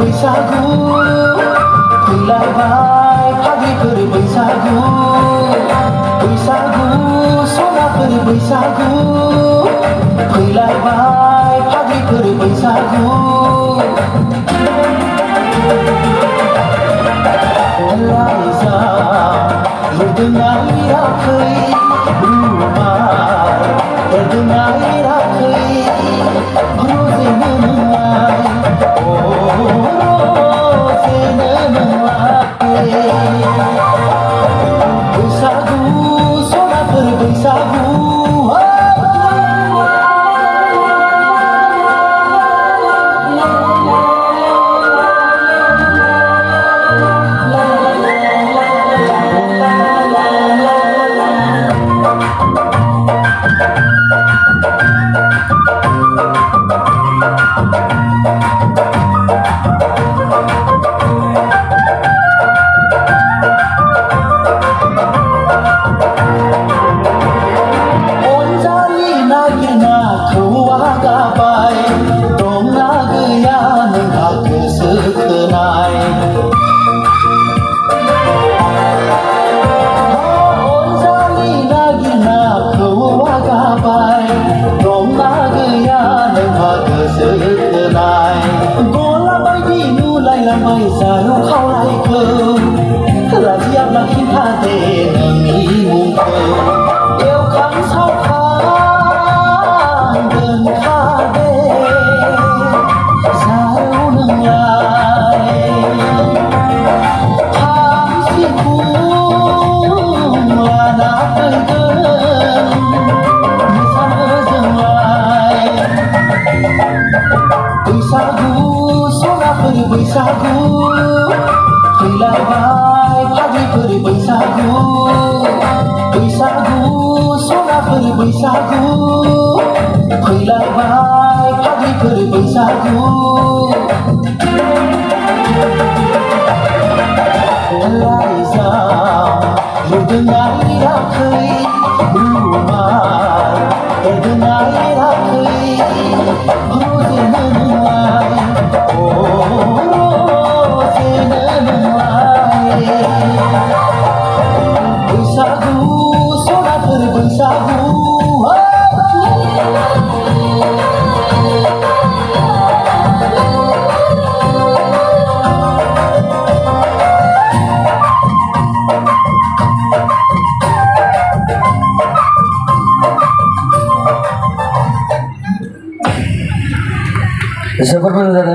बैसागु फैलायबाय फाग्लिफोर बैसागु बैसागु सनाफोर बैसागु फैलायबाय फाग्लिफोर बैसागु लाइजा लुदोंना लिराखै रुमाल एरदोंना लिराखै रजेनो नोंलाय रजेनो नोंलाय बैसागु सनाफोर बैसागु Sayo खावलायखौ राजियाब लाखिफादे नोंनि मुंखौ एवखां सावखां दोनखादे सायाव नोंलाय खाम सिफुं लाना फैगोन मोसानो जोंलाय बैसागु सनाफोर बैसागु फैलायबाय फाग्लिफोर बैसागु बैसागु सनाफोर बैसागु फैलायबाय फाग्लिफोर बैसागु लाइजा लुदोंना लिराखै रुमाल एरदोंना लिराखै रजेनो नोंलाय बैसागु सनाफोर बैसागु जोबोर मोजां जादों।